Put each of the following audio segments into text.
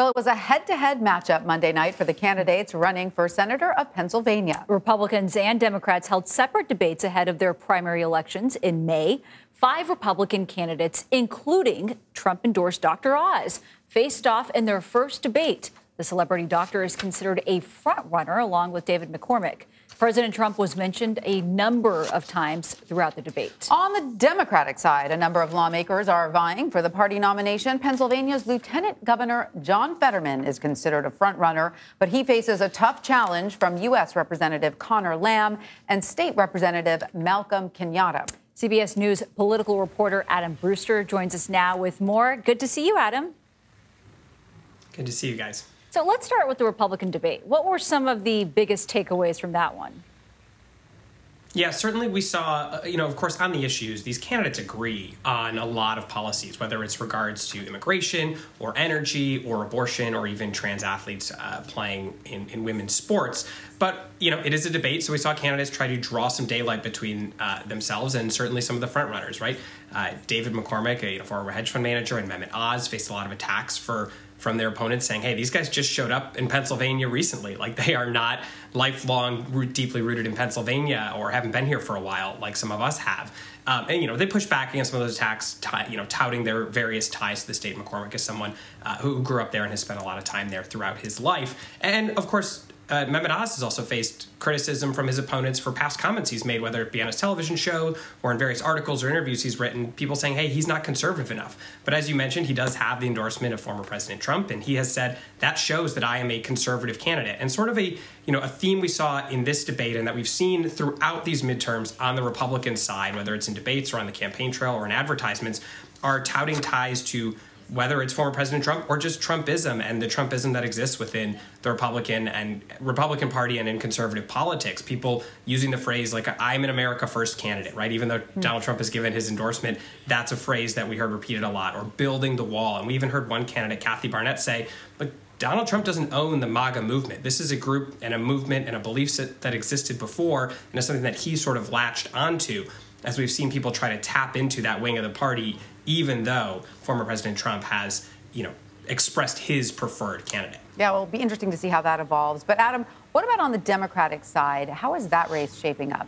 Well, it was a head-to-head matchup Monday night for the candidates running for Senator of Pennsylvania. Republicans and Democrats held separate debates ahead of their primary elections in May. 5 Republican candidates, including Trump-endorsed Dr. Oz, faced off in their first debate. The celebrity doctor is considered a front-runner along with David McCormick. President Trump was mentioned a number of times throughout the debate. On the Democratic side, a number of lawmakers are vying for the party nomination. Pennsylvania's Lieutenant Governor John Fetterman is considered a front-runner, but he faces a tough challenge from U.S. Representative Connor Lamb and State Representative Malcolm Kenyatta. CBS News political reporter Adam Brewster joins us now with more. Good to see you, Adam. Good to see you guys. So let's start with the Republican debate. What were some of the biggest takeaways from that one? Yeah, certainly we saw, of course, on the issues, these candidates agree on a lot of policies, whether it's regards to immigration or energy or abortion or even trans athletes playing in women's sports. But, it is a debate, so we saw candidates try to draw some daylight between themselves and certainly some of the frontrunners, right? David McCormick, a former hedge fund manager, and Mehmet Oz faced a lot of attacks from their opponents saying, hey, these guys just showed up in Pennsylvania recently. Like, they are not lifelong, deeply rooted in Pennsylvania or haven't been here for a while like some of us have. And they push back against some of those attacks, touting their various ties to the state. McCormick is someone who grew up there and has spent a lot of time there throughout his life. And, of course, Mehmet Oz has also faced criticism from his opponents for past comments he's made, whether it be on his television show or in various articles or interviews he's written, people saying, hey, he's not conservative enough. But as you mentioned, he does have the endorsement of former President Trump, and he has said that shows that I am a conservative candidate. And sort of a theme we saw in this debate and that we've seen throughout these midterms on the Republican side, whether it's in debates or on the campaign trail or in advertisements, are touting ties to whether it's former President Trump or just Trumpism and the Trumpism that exists within the Republican Party and in conservative politics. People using the phrase like, I'm an America First candidate, right? Even though Donald Trump has given his endorsement, that's a phrase that we heard repeated a lot, or building the wall. And we even heard one candidate, Kathy Barnett, say, look, Donald Trump doesn't own the MAGA movement. This is a group and a movement and a belief set that existed before, and it's something that he sort of latched onto, as we've seen people try to tap into that wing of the party, even though former President Trump has, expressed his preferred candidate. Yeah, well, it'll be interesting to see how that evolves. But Adam, what about on the Democratic side? How is that race shaping up?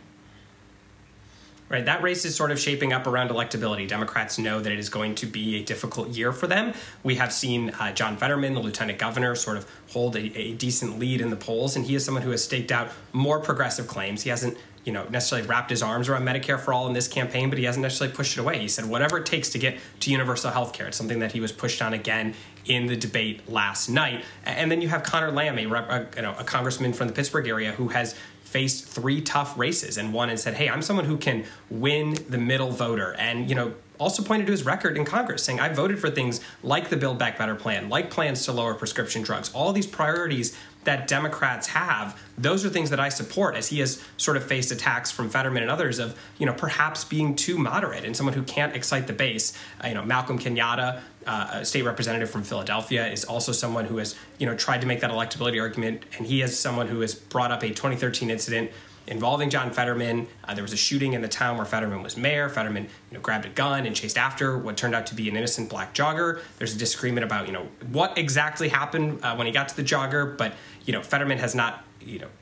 Right, that race is sort of shaping up around electability. Democrats know that it is going to be a difficult year for them. We have seen John Fetterman, the lieutenant governor, sort of hold a decent lead in the polls, and he is someone who has staked out more progressive claims. He hasn't necessarily wrapped his arms around Medicare for all in this campaign, but he hasn't necessarily pushed it away. He said whatever it takes to get to universal health care. It's something that he was pushed on again in the debate last night. And then you have Connor Lamb, a congressman from the Pittsburgh area who has faced 3 tough races and won and said, hey, I'm someone who can win the middle voter. And, also pointed to his record in Congress, saying I voted for things like the Build Back Better plan, like plans to lower prescription drugs, all these priorities that Democrats have. Those are things that I support, as he has sort of faced attacks from Fetterman and others of, perhaps being too moderate and someone who can't excite the base. Malcolm Kenyatta, a state representative from Philadelphia, is also someone who has, tried to make that electability argument. And he is someone who has brought up a 2013 incident involving John Fetterman. There was a shooting in the town where Fetterman was mayor. Fetterman, grabbed a gun and chased after what turned out to be an innocent black jogger. There's a disagreement about, what exactly happened when he got to the jogger. But, Fetterman has not,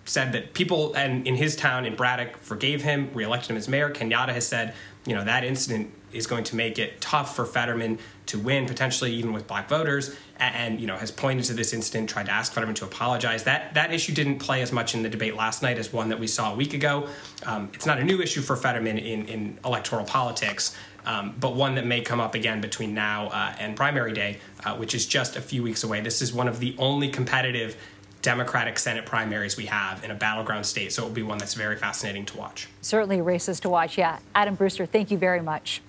said that people in his town in Braddock forgave him, reelected him as mayor. Kenyatta has said, that incident is going to make it tough for Fetterman to win, potentially even with black voters, and has pointed to this incident, tried to ask Fetterman to apologize. That issue didn't play as much in the debate last night as one that we saw a week ago. It's not a new issue for Fetterman in electoral politics, but one that may come up again between now and primary day, which is just a few weeks away. This is one of the only competitive Democratic Senate primaries we have in a battleground state, so it will be one that's very fascinating to watch. Certainly races to watch, yeah. Adam Brewster, thank you very much.